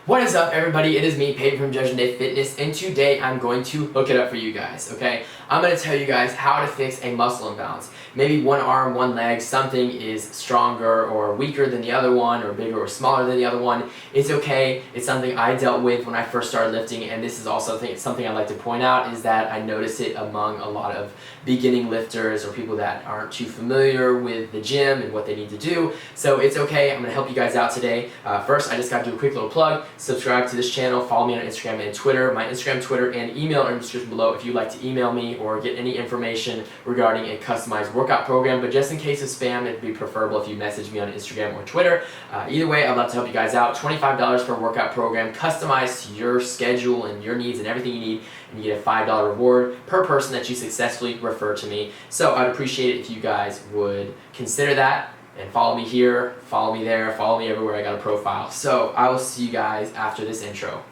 What is up, everybody? It is me, Peyton from Judgment Day Fitness, and today I'm going to hook it up for you guys, okay? I'm going to tell you guys how to fix a muscle imbalance. Maybe one arm, one leg, something is stronger or weaker than the other one, or bigger or smaller than the other one. It's okay. It's something I dealt with when I first started lifting, and this is also something I'd like to point out is that I notice it among a lot of beginning lifters or people that aren't too familiar with the gym and what they need to do. So it's okay. I'm going to help you guys out today. First, I just got to do a quick little plug. Subscribe to this channel, follow me on Instagram and Twitter. My Instagram, Twitter, and email are in the description below if you'd like to email me or get any information regarding a customized workout program. But just in case of spam, it'd be preferable if you message me on Instagram or Twitter. Either way, I'd love to help you guys out. $25 for a workout program, customized to your schedule and your needs and everything you need, and you get a $5 reward per person that you successfully refer to me. So I'd appreciate it if you guys would consider that. And follow me here, follow me there, follow me everywhere. I got a profile. So I will see you guys after this intro.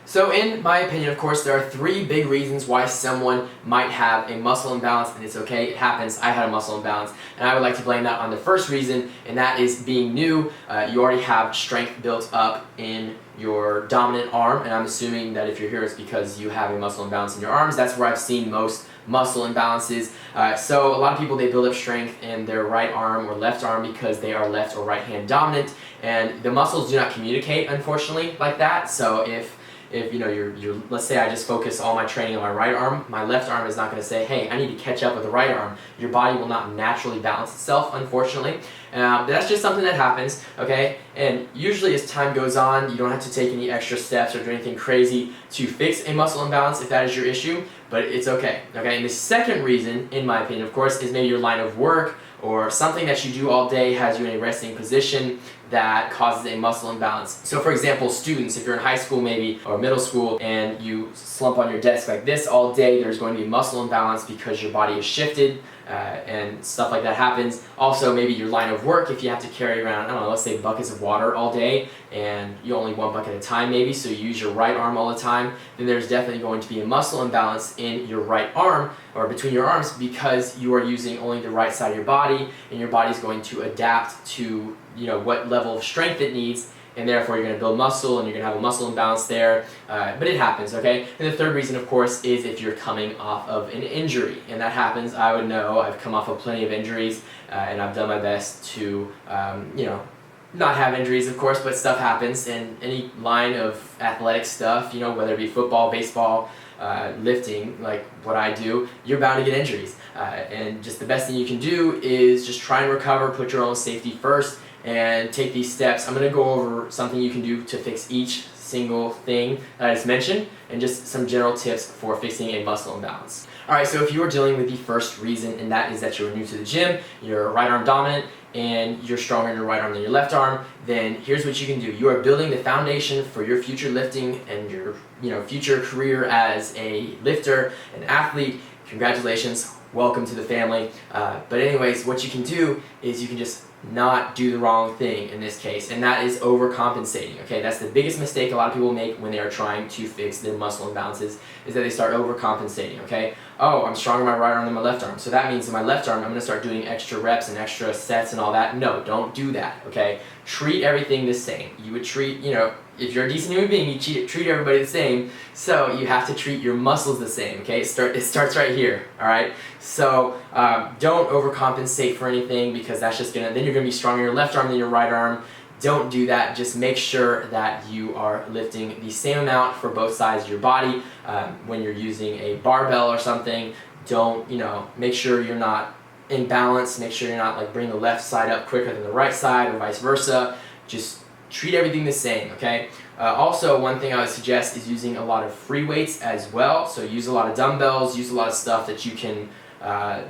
So in my opinion, of course, there are three big reasons why someone might have a muscle imbalance, and it's okay, it happens. I had a muscle imbalance, and I would like to blame that on the first reason, and that is being new. You already have strength built up in your dominant arm, and I'm assuming that if you're here, it's because you have a muscle imbalance in your arms. That's where I've seen most muscle imbalances. So a lot of people, they build up strength in their right arm or left arm because they are left or right hand dominant, and the muscles do not communicate, unfortunately, like that. So if you know, let's say I just focus all my training on my right arm, my left arm is not going to say, hey, I need to catch up with the right arm. Your body will not naturally balance itself, unfortunately. That's just something that happens, okay? And usually as time goes on, you don't have to take any extra steps or do anything crazy to fix a muscle imbalance if that is your issue, but it's okay, okay? And the second reason, in my opinion, of course, is maybe your line of work or something that you do all day has you in a resting position that causes a muscle imbalance. So for example, students, if you're in high school maybe, or middle school, and you slump on your desk like this all day, there's going to be muscle imbalance because your body is shifted, and stuff like that happens. Also, maybe your line of work, if you have to carry around, I don't know, let's say buckets of water all day, and you only one bucket at a time maybe, so you use your right arm all the time, then there's definitely going to be a muscle imbalance in your right arm, or between your arms, because you are using only the right side of your body, and your body's going to adapt to, you know, what level of strength it needs, and therefore you're going to build muscle and you're going to have a muscle imbalance there, but it happens, okay? And the third reason, of course, is if you're coming off of an injury, and that happens. I would know. I've come off of plenty of injuries, and I've done my best to, you know, not have injuries, of course, but stuff happens in any line of athletic stuff, you know, whether it be football, baseball, lifting, like what I do, you're bound to get injuries. And just the best thing you can do is just try and recover, put your own safety first, and take these steps. I'm going to go over something you can do to fix each single thing that I just mentioned, and just some general tips for fixing a muscle imbalance. Alright, so if you are dealing with the first reason, and that is that you're new to the gym, you're right arm dominant, and you're stronger in your right arm than your left arm, then here's what you can do. You are building the foundation for your future lifting and your future career as a lifter, an athlete. Congratulations, welcome to the family. But anyways, what you can do is you can just not do the wrong thing in this case, and that is overcompensating, okay? That's the biggest mistake a lot of people make when they are trying to fix their muscle imbalances, is that they start overcompensating, okay? Oh, I'm stronger in my right arm than my left arm, so that means in my left arm I'm going to start doing extra reps and extra sets and all that. No, don't do that, okay? Treat everything the same. You would treat, you know, if you're a decent human being, you treat everybody the same, so you have to treat your muscles the same, okay? It starts right here, alright? So don't overcompensate for anything, because that's just then you're going to be stronger in your left arm than your right arm. Don't do that. Just make sure that you are lifting the same amount for both sides of your body. When you're using a barbell or something, don't, you know, make sure you're not in balance. Make sure you're not like bringing the left side up quicker than the right side or vice versa. Just treat everything the same, okay? Also, one thing I would suggest is using a lot of free weights as well. So use a lot of dumbbells, use a lot of stuff that you can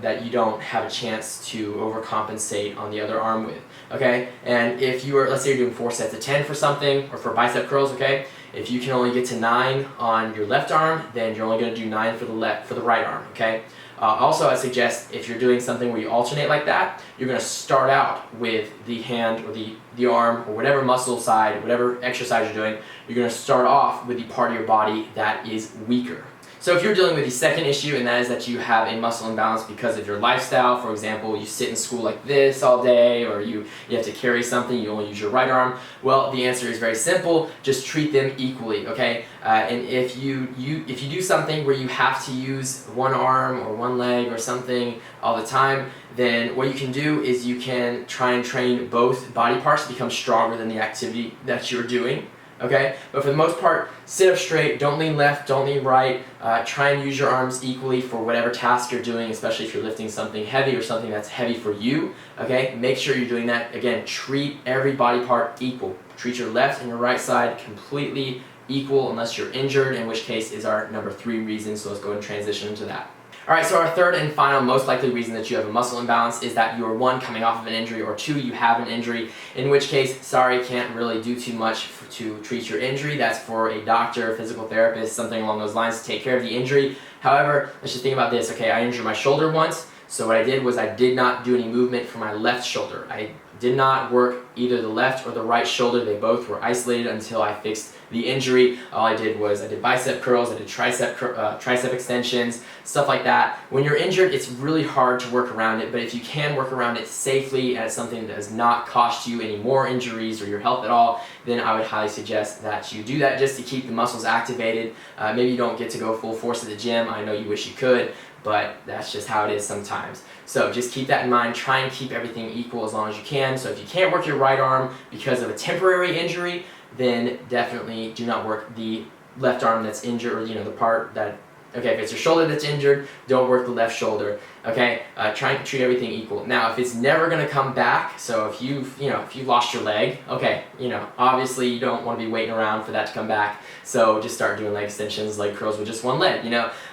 that you don't have a chance to overcompensate on the other arm with, okay? And if you are, let's say you're doing 4 sets of 10 for something, or for bicep curls, okay? If you can only get to 9 on your left arm, then you're only going to do 9 for the right arm, okay? Also, I suggest if you're doing something where you alternate like that, you're going to start out with the hand or the arm or whatever muscle side, whatever exercise you're doing, you're going to start off with the part of your body that is weaker. So if you're dealing with the second issue, and that is that you have a muscle imbalance because of your lifestyle, for example, you sit in school like this all day, or you have to carry something, you only use your right arm, well, the answer is very simple. Just treat them equally, okay? And if you do something where you have to use one arm or one leg or something all the time, then what you can do is you can try and train both body parts to become stronger than the activity that you're doing. Okay, but for the most part, sit up straight, don't lean left, don't lean right, try and use your arms equally for whatever task you're doing, especially if you're lifting something heavy or something that's heavy for you, okay? Make sure you're doing that. Again, treat every body part equal. Treat your left and your right side completely equal unless you're injured, in which case is our number 3 reason, so let's go and transition into that. Alright, so our third and final most likely reason that you have a muscle imbalance is that you are 1, coming off of an injury, or 2, you have an injury, in which case, sorry, can't really do too much to treat your injury. That's for a doctor, physical therapist, something along those lines to take care of the injury. However, let's just think about this. Okay, I injured my shoulder once, so what I did was I did not do any movement for my left shoulder. I did not work either the left or the right shoulder. They both were isolated until I fixed the injury. All I did was I did bicep curls, I did tricep extensions, stuff like that. When you're injured, it's really hard to work around it, but if you can work around it safely and it's something that does not cost you any more injuries or your health at all, then I would highly suggest that you do that just to keep the muscles activated. Maybe you don't get to go full force at the gym. I know you wish you could, but that's just how it is sometimes. So just keep that in mind. Try and keep everything equal as long as you can. So if you can't work your right arm because of a temporary injury, then definitely do not work the left arm that's injured, or the part that, okay, if it's your shoulder that's injured, don't work the left shoulder, okay? Try and treat everything equal. Now, if it's never gonna come back, so if you've lost your leg, okay, obviously you don't wanna be waiting around for that to come back, so just start doing leg extensions, leg curls with just one leg,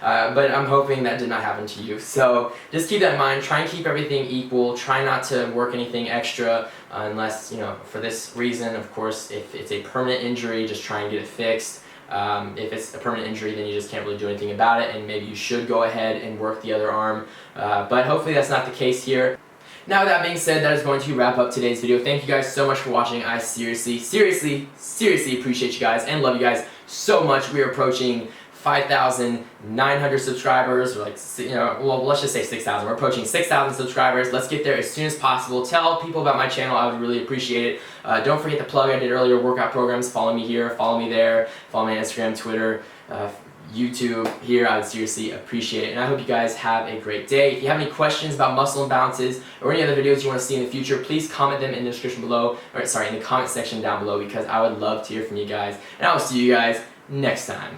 but I'm hoping that did not happen to you. So just keep that in mind. Try and keep everything equal. Try not to work anything extra unless, for this reason, of course, if it's a permanent injury, just try and get it fixed. If it's a permanent injury, then you just can't really do anything about it, and maybe you should go ahead and work the other arm, but hopefully that's not the case here. Now, with that being said, that is going to wrap up today's video. Thank you guys so much for watching. I seriously appreciate you guys and love you guys so much. We are approaching 5,900 subscribers, or well, let's just say 6,000. We're approaching 6,000 subscribers. Let's get there as soon as possible. Tell people about my channel. I would really appreciate it. Don't forget the plug I did earlier, workout programs. Follow me here, follow me there, follow me on Instagram, Twitter, YouTube here. I would seriously appreciate it. And I hope you guys have a great day. If you have any questions about muscle imbalances or any other videos you want to see in the future, please comment them in the description below, or in the comment section down below, because I would love to hear from you guys. And I will see you guys next time.